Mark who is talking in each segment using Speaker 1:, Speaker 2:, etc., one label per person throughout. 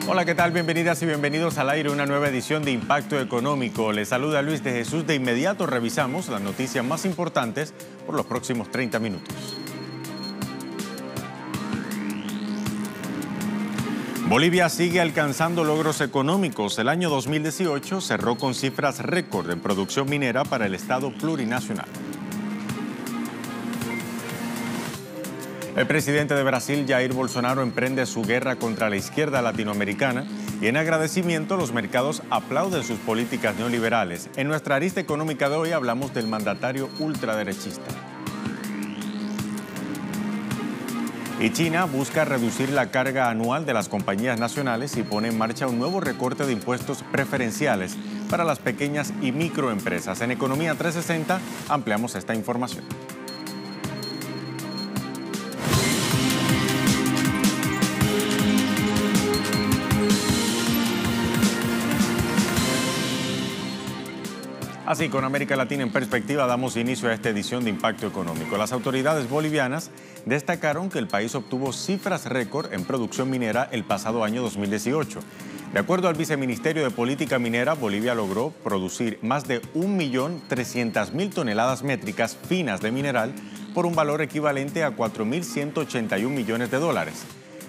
Speaker 1: Hola, ¿qué tal? Bienvenidas y bienvenidos al aire, una nueva edición de Impacto Económico. Les saluda Luis de Jesús. De inmediato revisamos las noticias más importantes por los próximos 30 minutos. Bolivia sigue alcanzando logros económicos. El año 2018 cerró con cifras récord en producción minera para el Estado plurinacional. El presidente de Brasil, Jair Bolsonaro, emprende su guerra contra la izquierda latinoamericana y en agradecimiento los mercados aplauden sus políticas neoliberales. En nuestra arista económica de hoy hablamos del mandatario ultraderechista. Y China busca reducir la carga anual de las compañías nacionales y pone en marcha un nuevo recorte de impuestos preferenciales para las pequeñas y microempresas. En Economía 360 ampliamos esta información. Así, con América Latina en perspectiva, damos inicio a esta edición de Impacto Económico. Las autoridades bolivianas destacaron que el país obtuvo cifras récord en producción minera el pasado año 2018. De acuerdo al Viceministerio de Política Minera, Bolivia logró producir más de 1.300.000 toneladas métricas finas de mineral por un valor equivalente a 4.181 millones de dólares.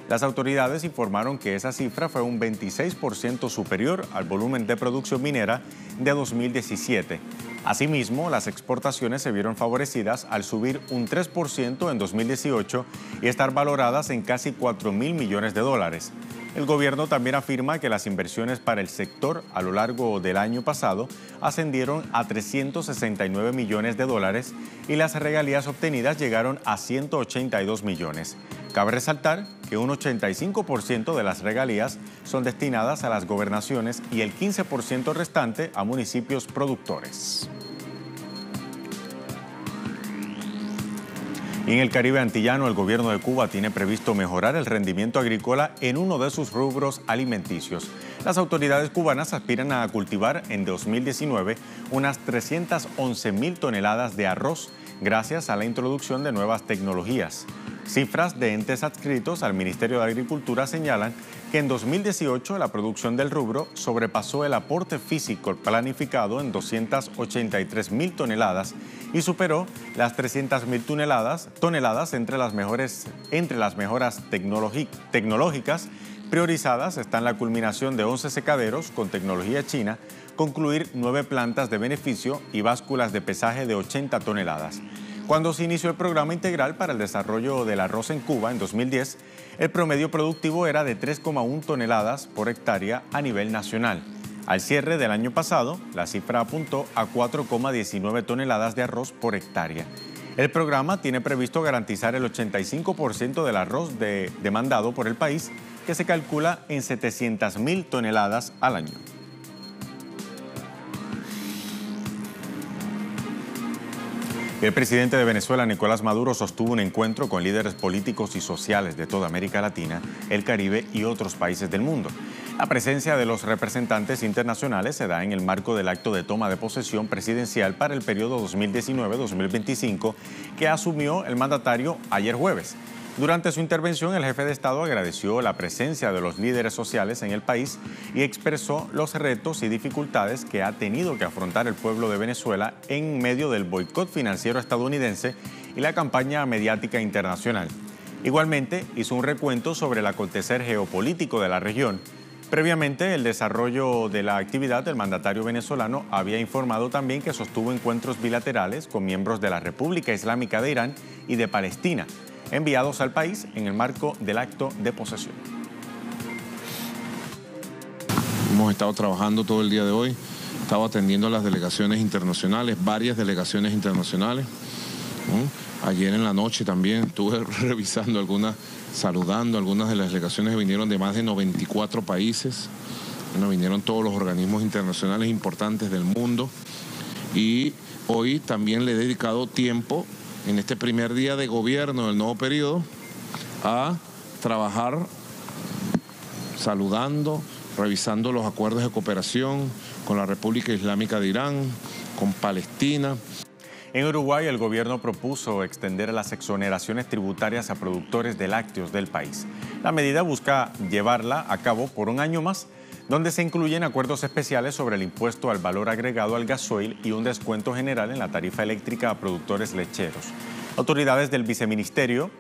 Speaker 1: Las autoridades informaron que esa cifra fue un 26% superior al volumen de producción minera de 2017. Asimismo, las exportaciones se vieron favorecidas al subir un 3% en 2018 y estar valoradas en casi 4.000 millones de dólares. El gobierno también afirma que las inversiones para el sector a lo largo del año pasado ascendieron a 369 millones de dólares y las regalías obtenidas llegaron a 182 millones. Cabe resaltar que un 85% de las regalías son destinadas a las gobernaciones y el 15% restante a municipios productores. Y en el Caribe antillano, el gobierno de Cuba tiene previsto mejorar el rendimiento agrícola en uno de sus rubros alimenticios. Las autoridades cubanas aspiran a cultivar en 2019 unas 311.000 toneladas de arroz gracias a la introducción de nuevas tecnologías. Cifras de entes adscritos al Ministerio de Agricultura señalan que en 2018 la producción del rubro sobrepasó el aporte físico planificado en 283.000 toneladas y superó las 300.000 toneladas entre las mejoras tecnológicas priorizadas están la culminación de 11 secaderos con tecnología china, concluir 9 plantas de beneficio y básculas de pesaje de 80 toneladas. Cuando se inició el Programa Integral para el Desarrollo del Arroz en Cuba en 2010, el promedio productivo era de 3,1 toneladas por hectárea a nivel nacional. Al cierre del año pasado, la cifra apuntó a 4,19 toneladas de arroz por hectárea. El programa tiene previsto garantizar el 85% del arroz demandado por el país, que se calcula en 700.000 toneladas al año. El presidente de Venezuela, Nicolás Maduro, sostuvo un encuentro con líderes políticos y sociales de toda América Latina, el Caribe y otros países del mundo. La presencia de los representantes internacionales se da en el marco del acto de toma de posesión presidencial para el periodo 2019-2025 que asumió el mandatario ayer jueves. Durante su intervención, el jefe de Estado agradeció la presencia de los líderes sociales en el país y expresó los retos y dificultades que ha tenido que afrontar el pueblo de Venezuela en medio del boicot financiero estadounidense y la campaña mediática internacional. Igualmente, hizo un recuento sobre el acontecer geopolítico de la región. Previamente, el desarrollo de la actividad del mandatario venezolano había informado también que sostuvo encuentros bilaterales con miembros de la República Islámica de Irán y de Palestina, enviados al país en el marco del acto de posesión.
Speaker 2: Hemos estado trabajando todo el día de hoy, estado atendiendo a las delegaciones internacionales, varias delegaciones internacionales. Ayer en la noche también estuve revisando saludando algunas de las delegaciones que vinieron de más de 94 países. Bueno, vinieron todos los organismos internacionales importantes del mundo y hoy también le he dedicado tiempo en este primer día de gobierno del nuevo periodo a trabajar saludando, revisando los acuerdos de cooperación con la República Islámica de Irán, con Palestina.
Speaker 1: En Uruguay, el gobierno propuso extender las exoneraciones tributarias a productores de lácteos del país. La medida busca llevarla a cabo por un año más, donde se incluyen acuerdos especiales sobre el impuesto al valor agregado al gasoil y un descuento general en la tarifa eléctrica a productores lecheros. Autoridades del Viceministerio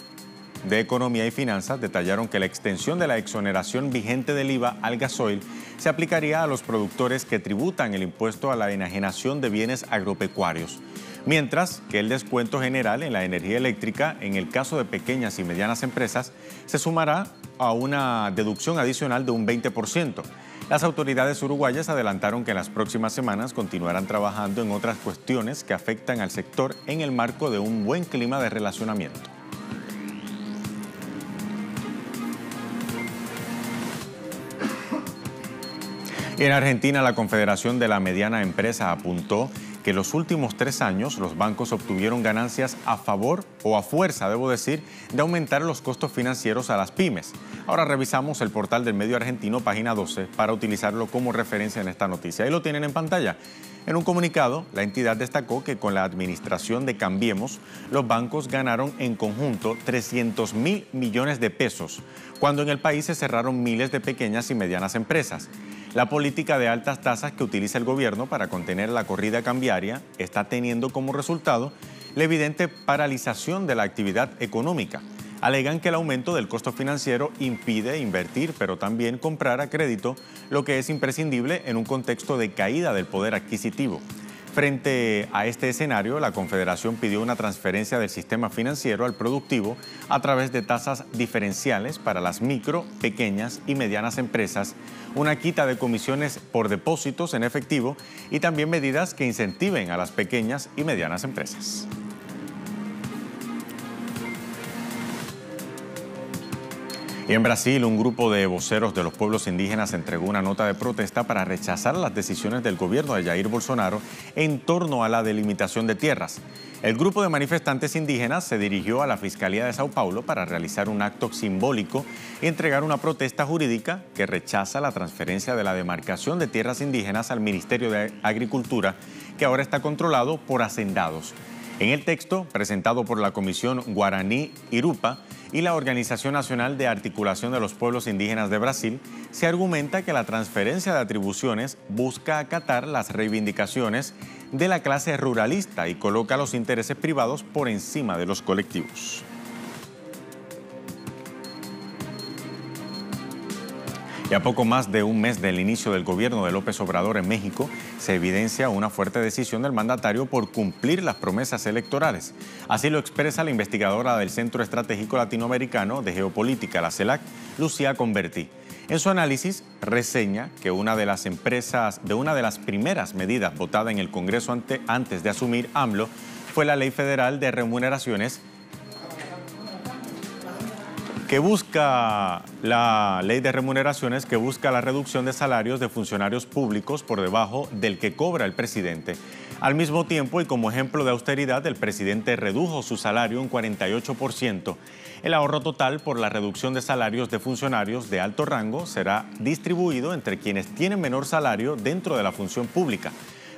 Speaker 1: de Economía y Finanzas detallaron que la extensión de la exoneración vigente del IVA al gasoil se aplicaría a los productores que tributan el impuesto a la enajenación de bienes agropecuarios, mientras que el descuento general en la energía eléctrica, en el caso de pequeñas y medianas empresas, se sumará a una deducción adicional de un 20%. Las autoridades uruguayas adelantaron que en las próximas semanas continuarán trabajando en otras cuestiones que afectan al sector en el marco de un buen clima de relacionamiento. Y en Argentina, la Confederación de la Mediana Empresa apuntó que en los últimos 3 años los bancos obtuvieron ganancias a favor o a fuerza, debo decir, de aumentar los costos financieros a las pymes. Ahora revisamos el portal del medio argentino, página 12, para utilizarlo como referencia en esta noticia. Ahí lo tienen en pantalla. En un comunicado, la entidad destacó que con la administración de Cambiemos, los bancos ganaron en conjunto 300.000 millones de pesos, cuando en el país se cerraron miles de pequeñas y medianas empresas. La política de altas tasas que utiliza el gobierno para contener la corrida cambiaria está teniendo como resultado la evidente paralización de la actividad económica. Alegan que el aumento del costo financiero impide invertir, pero también comprar a crédito, lo que es imprescindible en un contexto de caída del poder adquisitivo. Frente a este escenario, la Confederación pidió una transferencia del sistema financiero al productivo a través de tasas diferenciales para las micro, pequeñas y medianas empresas, una quita de comisiones por depósitos en efectivo y también medidas que incentiven a las pequeñas y medianas empresas. Y en Brasil, un grupo de voceros de los pueblos indígenas entregó una nota de protesta para rechazar las decisiones del gobierno de Jair Bolsonaro en torno a la delimitación de tierras. El grupo de manifestantes indígenas se dirigió a la Fiscalía de Sao Paulo para realizar un acto simbólico y entregar una protesta jurídica que rechaza la transferencia de la demarcación de tierras indígenas al Ministerio de Agricultura, que ahora está controlado por hacendados. En el texto, presentado por la Comisión Guaraní Irupa y la Organización Nacional de Articulación de los Pueblos Indígenas de Brasil, se argumenta que la transferencia de atribuciones busca acatar las reivindicaciones de la clase ruralista y coloca los intereses privados por encima de los colectivos. Y a poco más de un mes del inicio del gobierno de López Obrador en México, se evidencia una fuerte decisión del mandatario por cumplir las promesas electorales. Así lo expresa la investigadora del Centro Estratégico Latinoamericano de Geopolítica, la CELAC, Lucía Convertí. En su análisis, reseña que una de las primeras medidas votada en el Congreso antes de asumir AMLO fue la Ley Federal de Remuneraciones, que busca la ley de remuneraciones que busca la reducción de salarios de funcionarios públicos por debajo del que cobra el presidente. Al mismo tiempo, y como ejemplo de austeridad, el presidente redujo su salario un 48%. El ahorro total por la reducción de salarios de funcionarios de alto rango será distribuido entre quienes tienen menor salario dentro de la función pública.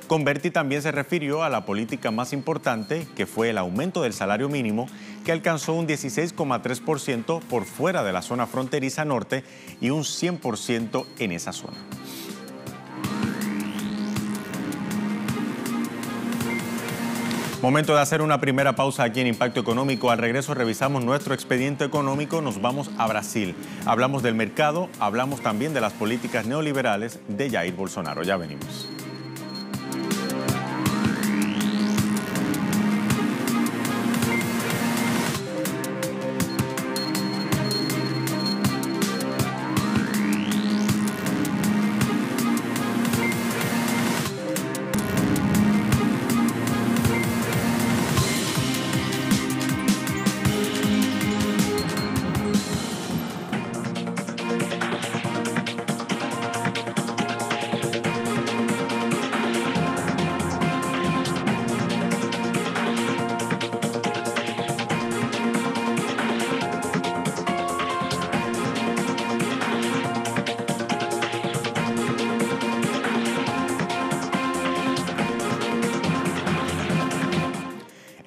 Speaker 1: Converti también se refirió a la política más importante, que fue el aumento del salario mínimo, que alcanzó un 16,3% por fuera de la zona fronteriza norte y un 100% en esa zona. Momento de hacer una primera pausa aquí en Impacto Económico. Al regreso revisamos nuestro expediente económico, nos vamos a Brasil. Hablamos del mercado, hablamos también de las políticas neoliberales de Jair Bolsonaro. Ya venimos.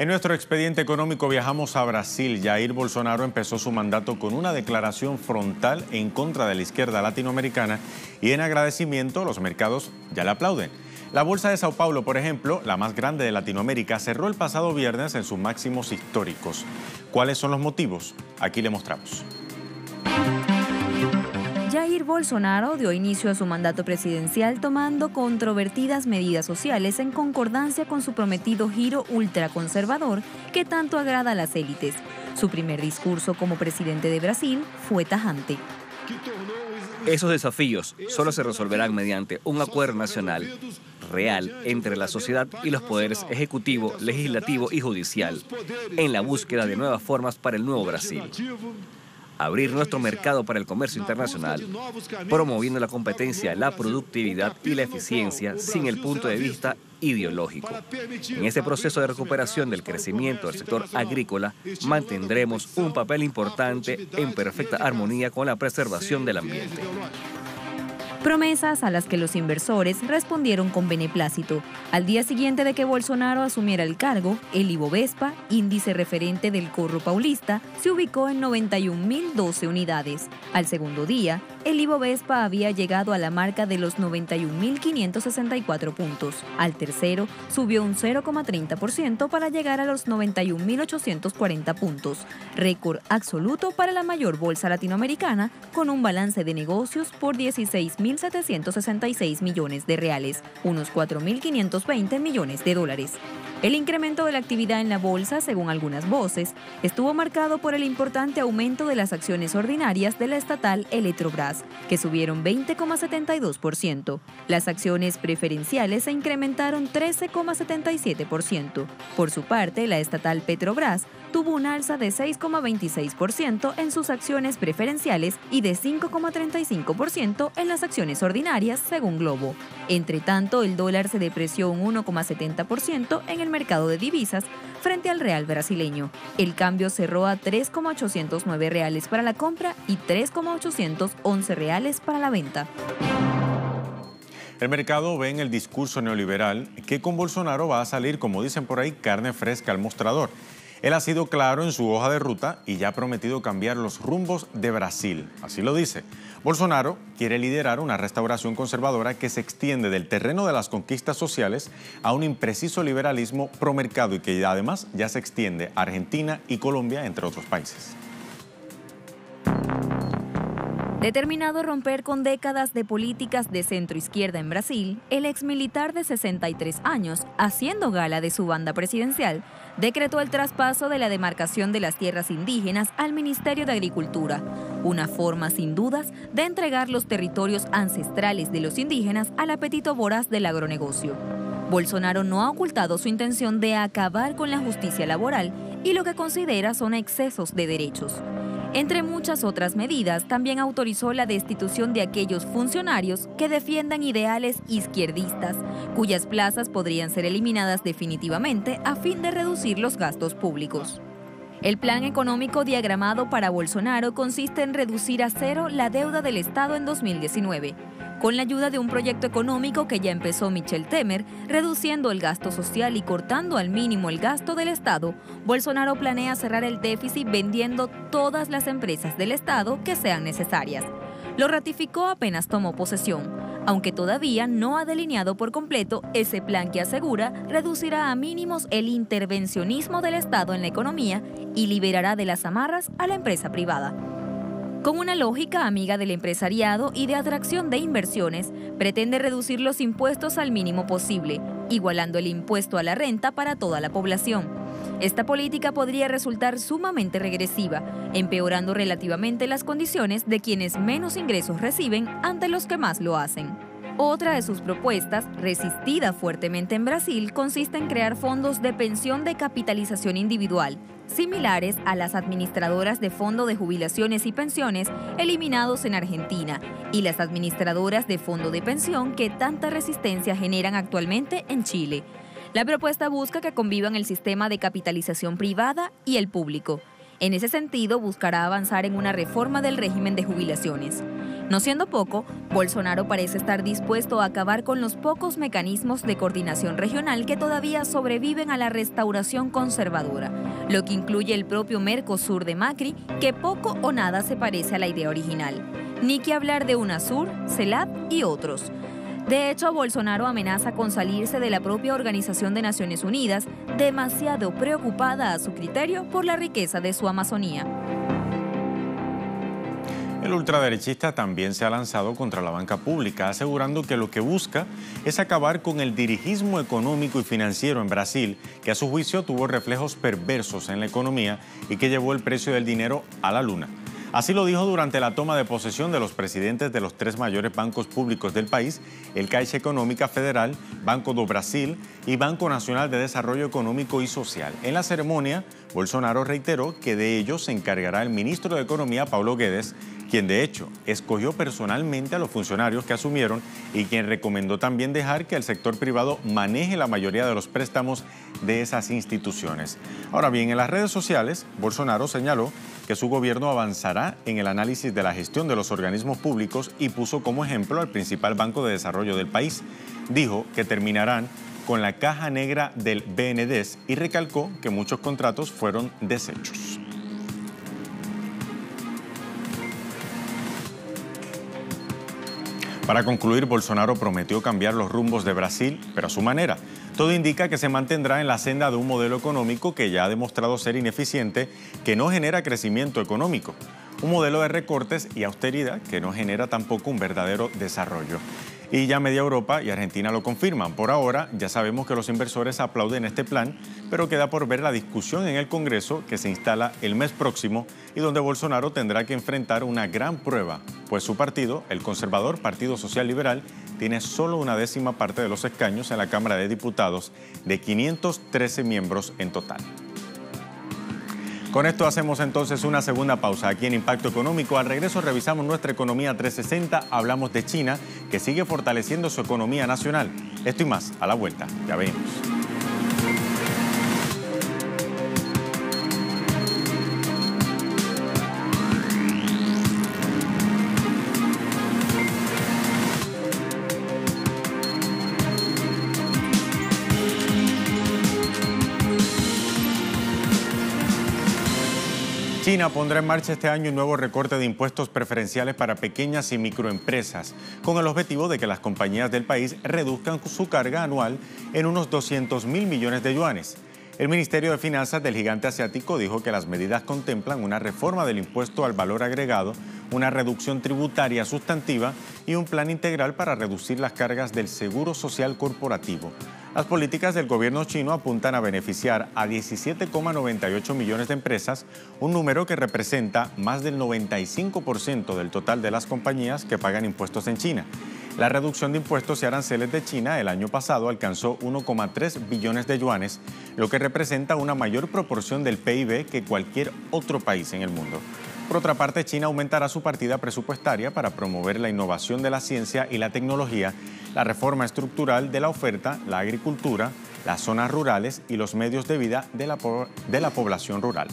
Speaker 1: En nuestro expediente económico viajamos a Brasil. Jair Bolsonaro empezó su mandato con una declaración frontal en contra de la izquierda latinoamericana y en agradecimiento los mercados ya le aplauden. La Bolsa de Sao Paulo, por ejemplo, la más grande de Latinoamérica, cerró el pasado viernes en sus máximos históricos. ¿Cuáles son los motivos? Aquí le mostramos.
Speaker 3: Jair Bolsonaro dio inicio a su mandato presidencial tomando controvertidas medidas sociales en concordancia con su prometido giro ultraconservador que tanto agrada a las élites. Su primer discurso como presidente de Brasil fue tajante.
Speaker 4: Esos desafíos solo se resolverán mediante un acuerdo nacional real entre la sociedad y los poderes ejecutivo, legislativo y judicial, en la búsqueda de nuevas formas para el nuevo Brasil. Abrir nuestro mercado para el comercio internacional, promoviendo la competencia, la productividad y la eficiencia sin el punto de vista ideológico. En este proceso de recuperación del crecimiento del sector agrícola, mantendremos un papel importante en perfecta armonía con la preservación del ambiente.
Speaker 3: Promesas a las que los inversores respondieron con beneplácito. Al día siguiente de que Bolsonaro asumiera el cargo, el Ibovespa, índice referente del Corro Paulista, se ubicó en 91.012 unidades. Al segundo día, el Ibovespa había llegado a la marca de los 91.564 puntos. Al tercero, subió un 0,30% para llegar a los 91.840 puntos, récord absoluto para la mayor bolsa latinoamericana, con un balance de negocios por 16.766 millones de reales, unos 4.520 millones de dólares. El incremento de la actividad en la bolsa, según algunas voces, estuvo marcado por el importante aumento de las acciones ordinarias de la estatal Eletrobras, que subieron 20,72%. Las acciones preferenciales se incrementaron 13,77%. Por su parte, la estatal Petrobras tuvo un alza de 6,26% en sus acciones preferenciales y de 5,35% en las acciones ordinarias, según Globo. Entre tanto, el dólar se depreció un 1,70% en el mercado de divisas frente al real brasileño. El cambio cerró a 3,809 reales para la compra y 3,811 reales para la venta.
Speaker 1: El mercado ve en el discurso neoliberal que con Bolsonaro va a salir, como dicen por ahí, carne fresca al mostrador. Él ha sido claro en su hoja de ruta y ya ha prometido cambiar los rumbos de Brasil. Así lo dice. Bolsonaro quiere liderar una restauración conservadora que se extiende del terreno de las conquistas sociales a un impreciso liberalismo promercado y que además ya se extiende a Argentina y Colombia, entre otros países.
Speaker 3: Determinado a romper con décadas de políticas de centro-izquierda en Brasil, el exmilitar de 63 años, haciendo gala de su banda presidencial, decretó el traspaso de la demarcación de las tierras indígenas al Ministerio de Agricultura, una forma sin dudas de entregar los territorios ancestrales de los indígenas al apetito voraz del agronegocio. Bolsonaro no ha ocultado su intención de acabar con la justicia laboral y lo que considera son excesos de derechos. Entre muchas otras medidas, también autorizó la destitución de aquellos funcionarios que defiendan ideales izquierdistas, cuyas plazas podrían ser eliminadas definitivamente a fin de reducir los gastos públicos. El plan económico diagramado para Bolsonaro consiste en reducir a cero la deuda del Estado en 2019, con la ayuda de un proyecto económico que ya empezó Michel Temer, reduciendo el gasto social y cortando al mínimo el gasto del Estado. Bolsonaro planea cerrar el déficit vendiendo todas las empresas del Estado que sean necesarias. Lo ratificó apenas tomó posesión, aunque todavía no ha delineado por completo ese plan que asegura reducirá a mínimos el intervencionismo del Estado en la economía y liberará de las amarras a la empresa privada. Con una lógica amiga del empresariado y de atracción de inversiones, pretende reducir los impuestos al mínimo posible, igualando el impuesto a la renta para toda la población. Esta política podría resultar sumamente regresiva, empeorando relativamente las condiciones de quienes menos ingresos reciben ante los que más lo hacen. Otra de sus propuestas, resistida fuertemente en Brasil, consiste en crear fondos de pensión de capitalización individual, similares a las administradoras de fondo de jubilaciones y pensiones eliminados en Argentina y las administradoras de fondo de pensión que tanta resistencia generan actualmente en Chile. La propuesta busca que convivan el sistema de capitalización privada y el público. En ese sentido, buscará avanzar en una reforma del régimen de jubilaciones. No siendo poco, Bolsonaro parece estar dispuesto a acabar con los pocos mecanismos de coordinación regional que todavía sobreviven a la restauración conservadora, lo que incluye el propio Mercosur de Macri, que poco o nada se parece a la idea original. Ni que hablar de UNASUR, CELAC y otros. De hecho, Bolsonaro amenaza con salirse de la propia Organización de Naciones Unidas, demasiado preocupada a su criterio por la riqueza de su Amazonía.
Speaker 1: El ultraderechista también se ha lanzado contra la banca pública, asegurando que lo que busca es acabar con el dirigismo económico y financiero en Brasil, que a su juicio tuvo reflejos perversos en la economía y que llevó el precio del dinero a la luna. Así lo dijo durante la toma de posesión de los presidentes de los 3 mayores bancos públicos del país, el Caixa Econômica Federal, Banco do Brasil y Banco Nacional de Desarrollo Económico y Social. En la ceremonia, Bolsonaro reiteró que de ello se encargará el ministro de Economía, Paulo Guedes, quien de hecho escogió personalmente a los funcionarios que asumieron y quien recomendó también dejar que el sector privado maneje la mayoría de los préstamos de esas instituciones. Ahora bien, en las redes sociales, Bolsonaro señaló que su gobierno avanzará en el análisis de la gestión de los organismos públicos y puso como ejemplo al principal banco de desarrollo del país. Dijo que terminarán con la caja negra del BNDES y recalcó que muchos contratos fueron deshechos. Para concluir, Bolsonaro prometió cambiar los rumbos de Brasil, pero a su manera. Todo indica que se mantendrá en la senda de un modelo económico que ya ha demostrado ser ineficiente, que no genera crecimiento económico. Un modelo de recortes y austeridad que no genera tampoco un verdadero desarrollo. Y ya media Europa y Argentina lo confirman. Por ahora ya sabemos que los inversores aplauden este plan, pero queda por ver la discusión en el Congreso que se instala el mes próximo y donde Bolsonaro tendrá que enfrentar una gran prueba, pues su partido, el conservador Partido Social Liberal, tiene solo una 10ª parte de los escaños en la Cámara de Diputados de 513 miembros en total. Con esto hacemos entonces una segunda pausa aquí en Impacto Económico. Al regreso revisamos nuestra economía 360, hablamos de China, que sigue fortaleciendo su economía nacional. Esto y más, a la vuelta. Ya venimos. China pondrá en marcha este año un nuevo recorte de impuestos preferenciales para pequeñas y microempresas, con el objetivo de que las compañías del país reduzcan su carga anual en unos 200.000 millones de yuanes. El Ministerio de Finanzas del gigante asiático dijo que las medidas contemplan una reforma del impuesto al valor agregado, una reducción tributaria sustantiva y un plan integral para reducir las cargas del seguro social corporativo. Las políticas del gobierno chino apuntan a beneficiar a 17,98 millones de empresas, un número que representa más del 95% del total de las compañías que pagan impuestos en China. La reducción de impuestos y aranceles de China el año pasado alcanzó 1,3 billones de yuanes, lo que representa una mayor proporción del PIB que cualquier otro país en el mundo. Por otra parte, China aumentará su partida presupuestaria para promover la innovación de la ciencia y la tecnología, la reforma estructural de la oferta, la agricultura, las zonas rurales y los medios de vida de la población rural.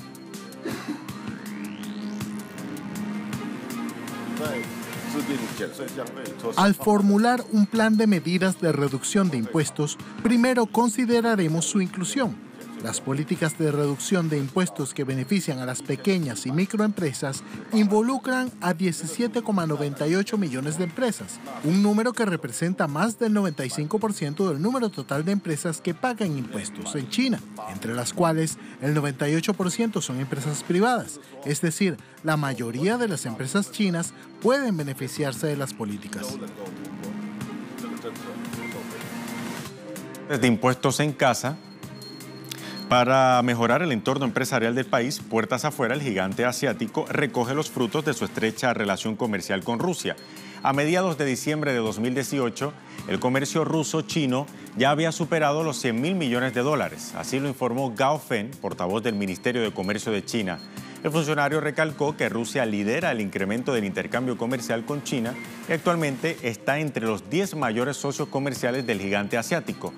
Speaker 5: Al formular un plan de medidas de reducción de impuestos, primero consideraremos su inclusión. Las políticas de reducción de impuestos que benefician a las pequeñas y microempresas involucran a 17,98 millones de empresas, un número que representa más del 95% del número total de empresas que pagan impuestos en China, entre las cuales el 98% son empresas privadas, es decir, la mayoría de las empresas chinas pueden beneficiarse de las políticas.
Speaker 1: De impuestos en casa. Para mejorar el entorno empresarial del país, puertas afuera, el gigante asiático recoge los frutos de su estrecha relación comercial con Rusia. A mediados de diciembre de 2018, el comercio ruso-chino ya había superado los 100.000 millones de dólares. Así lo informó Gao Feng, portavoz del Ministerio de Comercio de China. El funcionario recalcó que Rusia lidera el incremento del intercambio comercial con China y actualmente está entre los 10 mayores socios comerciales del gigante asiático.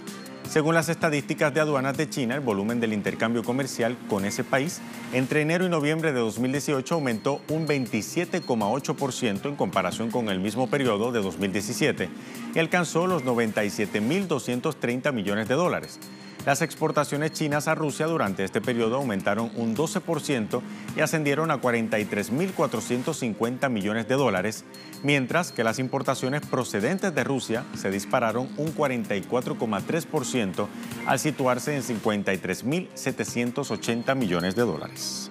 Speaker 1: Según las estadísticas de aduanas de China, el volumen del intercambio comercial con ese país entre enero y noviembre de 2018 aumentó un 27,8% en comparación con el mismo periodo de 2017 y alcanzó los 97.230 millones de dólares. Las exportaciones chinas a Rusia durante este periodo aumentaron un 12% y ascendieron a 43.450 millones de dólares, mientras que las importaciones procedentes de Rusia se dispararon un 44,3% al situarse en 53.780 millones de dólares.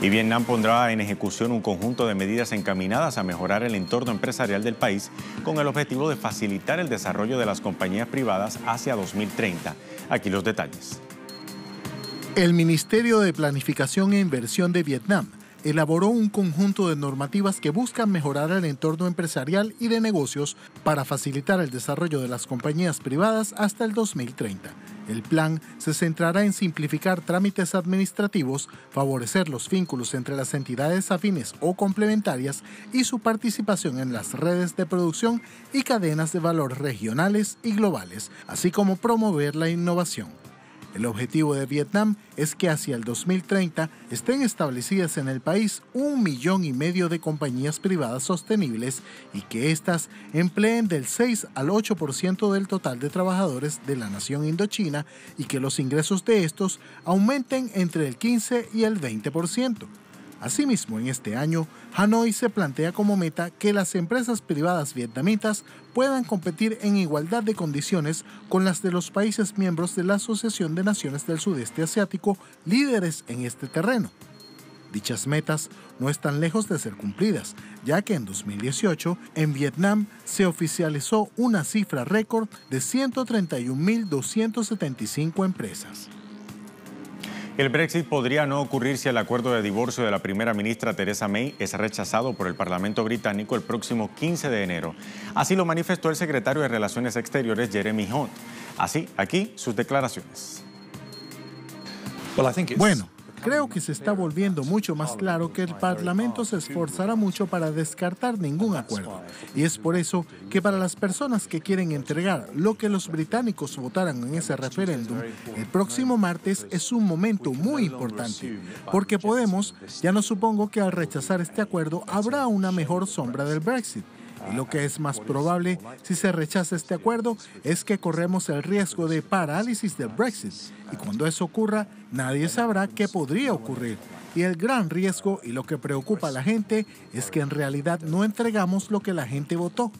Speaker 1: Y Vietnam pondrá en ejecución un conjunto de medidas encaminadas a mejorar el entorno empresarial del país con el objetivo de facilitar el desarrollo de las compañías privadas hacia 2030. Aquí los detalles.
Speaker 5: El Ministerio de Planificación e Inversión de Vietnam elaboró un conjunto de normativas que buscan mejorar el entorno empresarial y de negocios para facilitar el desarrollo de las compañías privadas hasta el 2030. El plan se centrará en simplificar trámites administrativos, favorecer los vínculos entre las entidades afines o complementarias y su participación en las redes de producción y cadenas de valor regionales y globales, así como promover la innovación. El objetivo de Vietnam es que hacia el 2030 estén establecidas en el país 1,5 millones de compañías privadas sostenibles y que éstas empleen del 6 al 8% del total de trabajadores de la nación Indochina y que los ingresos de estos aumenten entre el 15 y el 20%. Asimismo, en este año, Hanoi se plantea como meta que las empresas privadas vietnamitas puedan competir en igualdad de condiciones con las de los países miembros de la Asociación de Naciones del Sudeste Asiático, líderes en este terreno. Dichas metas no están lejos de ser cumplidas, ya que en 2018 en Vietnam se oficializó una cifra récord de 131.275 empresas.
Speaker 1: El Brexit podría no ocurrir si el acuerdo de divorcio de la primera ministra Theresa May es rechazado por el Parlamento británico el próximo 15 de enero. Así lo manifestó el secretario de Relaciones Exteriores, Jeremy Hunt. Así, aquí sus declaraciones.
Speaker 5: Bueno, creo que se está volviendo mucho más claro que el Parlamento se esforzará mucho para descartar ningún acuerdo. Y es por eso que para las personas que quieren entregar lo que los británicos votaran en ese referéndum, el próximo martes es un momento muy importante, porque Podemos ya no supongo que al rechazar este acuerdo habrá una mejor sombra del Brexit. Y lo que es más probable si se rechaza este acuerdo es que corremos el riesgo de parálisis del Brexit. Y cuando eso ocurra, nadie sabrá qué podría ocurrir. Y el gran riesgo y lo que preocupa a la gente es que en realidad no entregamos lo que la gente votó.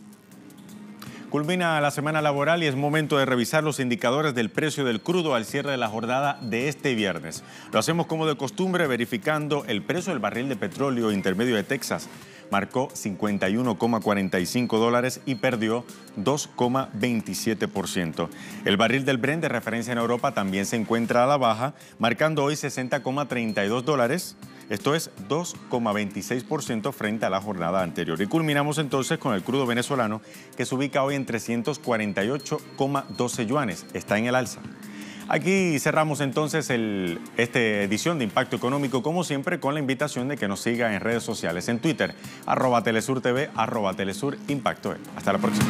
Speaker 1: Culmina la semana laboral y es momento de revisar los indicadores del precio del crudo al cierre de la jornada de este viernes. Lo hacemos como de costumbre verificando el precio del barril de petróleo intermedio de Texas. Marcó $51,45 y perdió 2,27%. El barril del Brent de referencia en Europa también se encuentra a la baja, marcando hoy $60,32. Esto es 2,26% frente a la jornada anterior. Y culminamos entonces con el crudo venezolano, que se ubica hoy en 348,12 yuanes. Está en el alza. Aquí cerramos entonces esta edición de Impacto Económico, como siempre, con la invitación de que nos siga en redes sociales, en Twitter, @TelesurTV, @TelesurImpacto. Hasta la próxima.